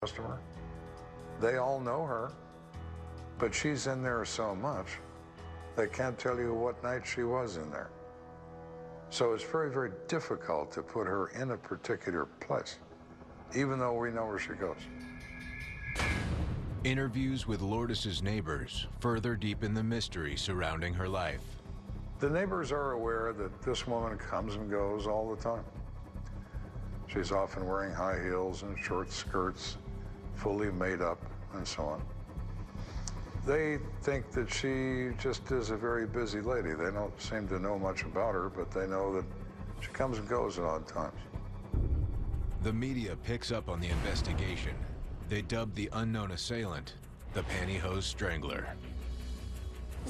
customer. They all know her, but she's in there so much, they can't tell you what night she was in there. So it's very, very difficult to put her in a particular place, even though we know where she goes. Interviews with Lourdes' neighbors further deepen the mystery surrounding her life. The neighbors are aware that this woman comes and goes all the time. She's often wearing high heels and short skirts, fully made up, and so on. They think that she just is a very busy lady. They don't seem to know much about her, but they know that she comes and goes at odd times. The media picks up on the investigation. They dub the unknown assailant the pantyhose strangler.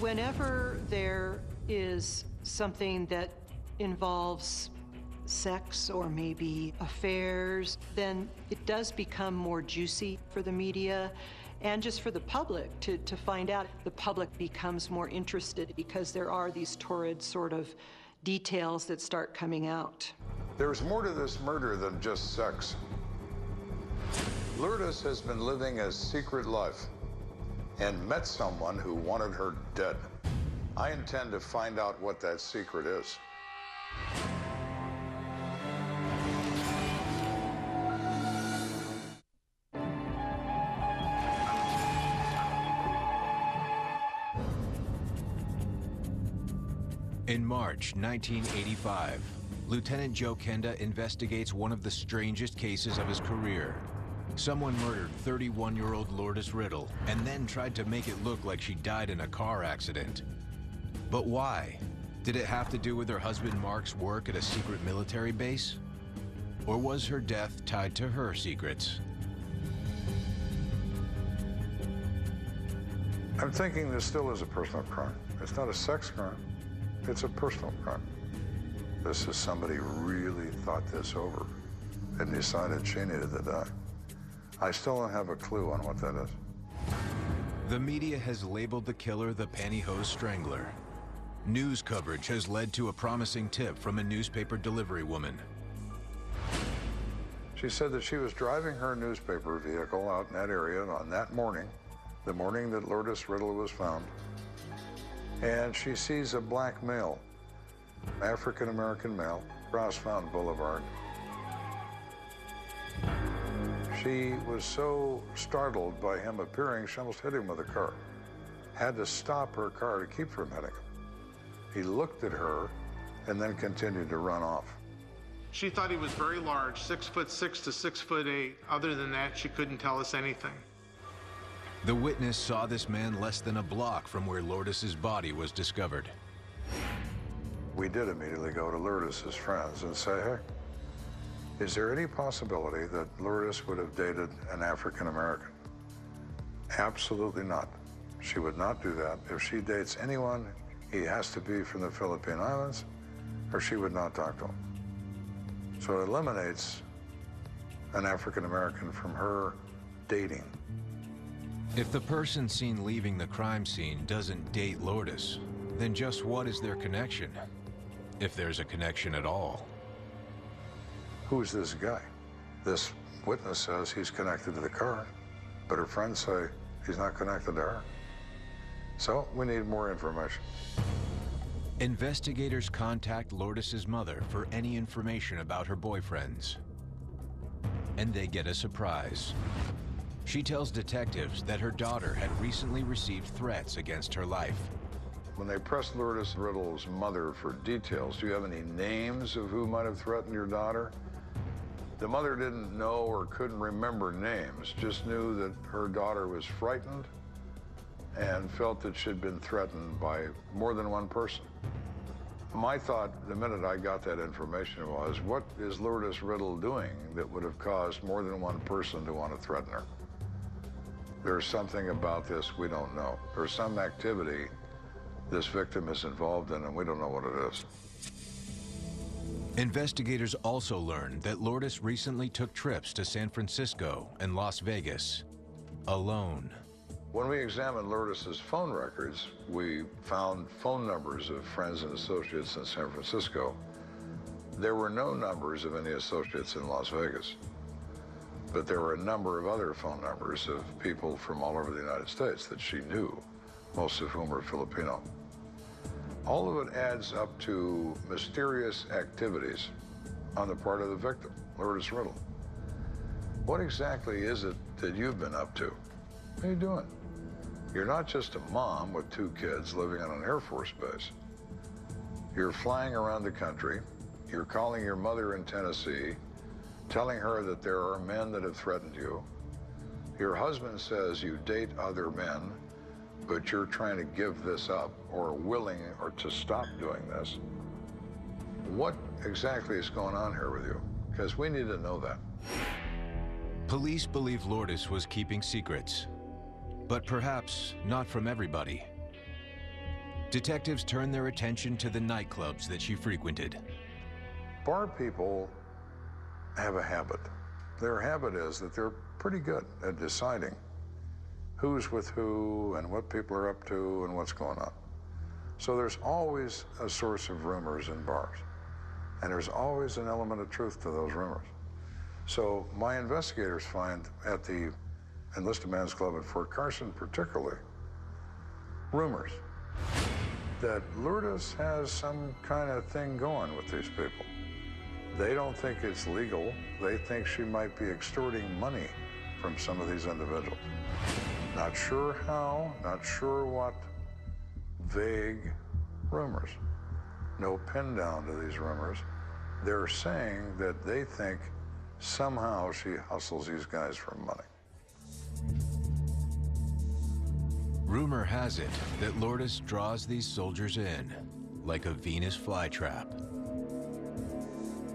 Whenever there is something that involves sex or maybe affairs, then it does become more juicy for the media and just for the public to find out. The public becomes more interested because there are these torrid sort of details that start coming out. There's more to this murder than just sex. Lourdes has been living a secret life and met someone who wanted her dead. I intend to find out what that secret is. In March 1985, Lieutenant Joe Kenda investigates one of the strangest cases of his career. Someone murdered 31-year-old Lourdes Riddle and then tried to make it look like she died in a car accident. But why? Did it have to do with her husband Mark's work at a secret military base? Or was her death tied to her secrets? I'm thinking this still is a personal crime. It's not a sex crime. It's a personal crime. This is somebody really thought this over and decided she needed to die. I still don't have a clue on what that is. The media has labeled the killer the pantyhose strangler. News coverage has led to a promising tip from a newspaper delivery woman. She said that she was driving her newspaper vehicle out in that area on that morning, the morning that Lourdes Riddle was found, and she sees a black male, African-American male, across Fountain Boulevard. She was so startled by him appearing, she almost hit him with a car. Had to stop her car to keep from hitting him. He looked at her and then continued to run off. She thought he was very large, 6'6" to 6'8". Other than that, she couldn't tell us anything. The witness saw this man less than a block from where Lourdes' body was discovered. We did immediately go to Lourdes' friends and say, hey, is there any possibility that Lourdes would have dated an African-American? Absolutely not. She would not do that. If she dates anyone, he has to be from the Philippine Islands, or she would not talk to him. So it eliminates an African-American from her dating. If the person seen leaving the crime scene doesn't date Lourdes, then just what is their connection? If there's a connection at all. Who's this guy? This witness says he's connected to the car, but her friends say he's not connected to her. So we need more information. Investigators contact Lourdes' mother for any information about her boyfriends. And they get a surprise. She tells detectives that her daughter had recently received threats against her life. When they pressed Lourdes Riddle's mother for details, do you have any names of who might have threatened your daughter? The mother didn't know or couldn't remember names, just knew that her daughter was frightened and felt that she'd been threatened by more than one person. My thought the minute I got that information was, what is Lourdes Riddle doing that would have caused more than one person to want to threaten her? There's something about this we don't know. There's some activity this victim is involved in, and we don't know what it is. Investigators also learned that Lourdes recently took trips to San Francisco and Las Vegas, alone. When we examined Lourdes' phone records, we found phone numbers of friends and associates in San Francisco. There were no numbers of any associates in Las Vegas. But there were a number of other phone numbers of people from all over the United States that she knew, most of whom were Filipino. All of it adds up to mysterious activities on the part of the victim, Lourdes Riddle. What exactly is it that you've been up to? What are you doing? You're not just a mom with 2 kids living on an Air Force base. You're flying around the country. You're calling your mother in Tennessee, telling her that there are men that have threatened you. Your husband says you date other men, but you're trying to give this up or willing or to stop doing this. What exactly is going on here with you? Because we need to know that. Police believe Lourdes was keeping secrets, but perhaps not from everybody. Detectives turn their attention to the nightclubs that she frequented. Bar people have a habit. Their habit is that they're pretty good at deciding who's with who and what people are up to and what's going on. So there's always a source of rumors in bars, and there's always an element of truth to those rumors. So my investigators find at the Enlisted Men's Club at Fort Carson particularly, rumors that Lourdes has some kind of thing going with these people. They don't think it's legal. They think she might be extorting money from some of these individuals. Not sure how, not sure what. Vague rumors. No pin down to these rumors. They're saying that they think somehow she hustles these guys for money. Rumor has it that Lourdes draws these soldiers in like a Venus flytrap.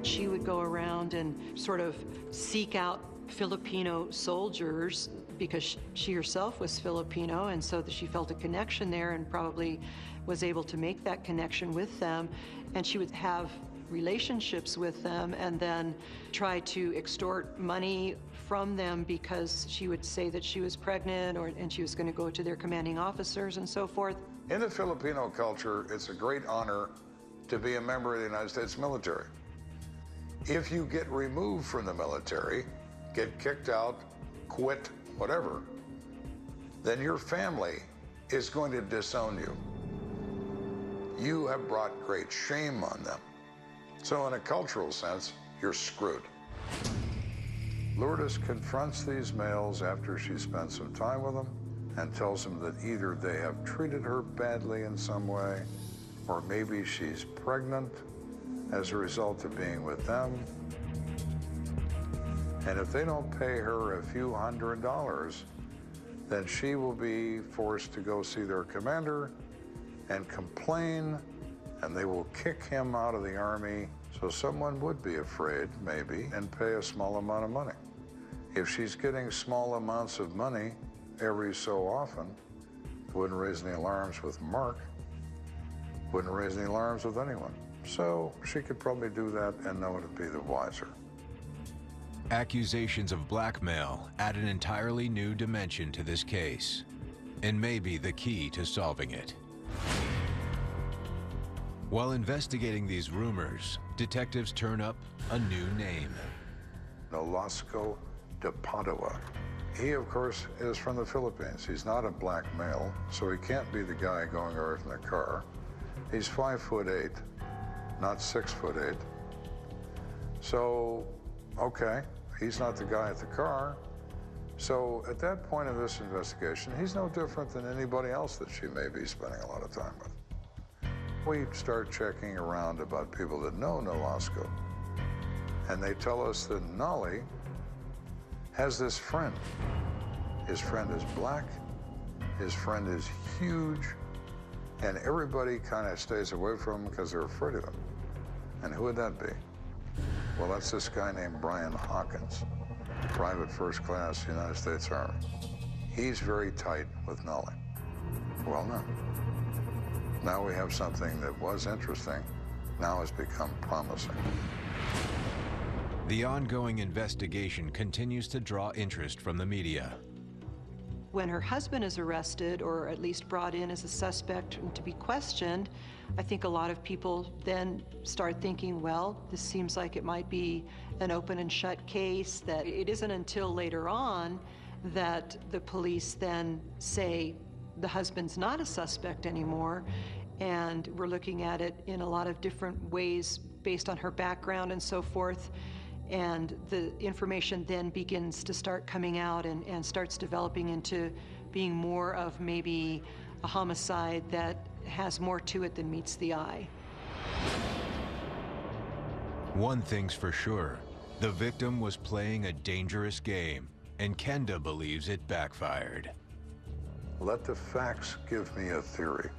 She would go around and sort of seek out Filipino soldiers because she herself was Filipino, and so that she felt a connection there and probably was able to make that connection with them. And she would have relationships with them and then try to extort money from them because she would say that she was pregnant and she was going to go to their commanding officers and so forth. In the Filipino culture, it's a great honor to be a member of the United States military. If you get removed from the military, get kicked out, quit, whatever, then your family is going to disown you. You have brought great shame on them. So in a cultural sense, you're screwed. Lourdes confronts these males after she spent some time with them and tells them that either they have treated her badly in some way, or maybe she's pregnant as a result of being with them. And if they don't pay her a few $100s, then she will be forced to go see their commander and complain, and they will kick him out of the Army. So someone would be afraid, maybe, and pay a small amount of money. If she's getting small amounts of money every so often, it wouldn't raise any alarms with Mark, wouldn't raise any alarms with anyone. So she could probably do that and no one would be the wiser. Accusations of blackmail add an entirely new dimension to this case, and may be the key to solving it. While investigating these rumors, detectives turn up a new name. Nolasco de Padua. He, of course, is from the Philippines. He's not a black male, so he can't be the guy going over in the car. He's 5'8", not 6'8". So, okay, he's not the guy at the car. So at that point in this investigation, he's no different than anybody else that she may be spending a lot of time with. We start checking around about people that know Nolasco, and they tell us that Nolly has this friend. His friend is black, his friend is huge, and everybody kind of stays away from him because they're afraid of him. And who would that be? Well, that's this guy named Brian Hawkins, Private First Class, United States Army. He's very tight with Nolly. Well, no. Now we have something that was interesting, now has become promising. The ongoing investigation continues to draw interest from the media. When her husband is arrested, or at least brought in as a suspect to be questioned, I think a lot of people then start thinking, well, this seems like it might be an open and shut case, that it isn't until later on that the police then say the husband's not a suspect anymore, and we're looking at it in a lot of different ways based on her background and so forth, and the information then begins to start coming out and starts developing into being more of maybe a homicide that has more to it than meets the eye. One thing's for sure, the victim was playing a dangerous game, and Kenda believes it backfired. Let the facts give me a theory.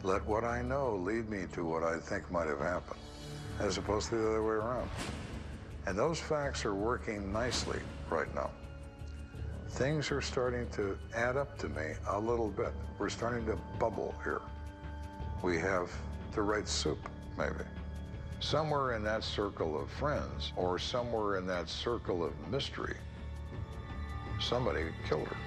Let what I know lead me to what I think might have happened, as opposed to the other way around. And those facts are working nicely right now. Things are starting to add up to me a little bit. We're starting to bubble here. We have the right soup, maybe. Somewhere in that circle of friends, or somewhere in that circle of mystery, somebody killed her.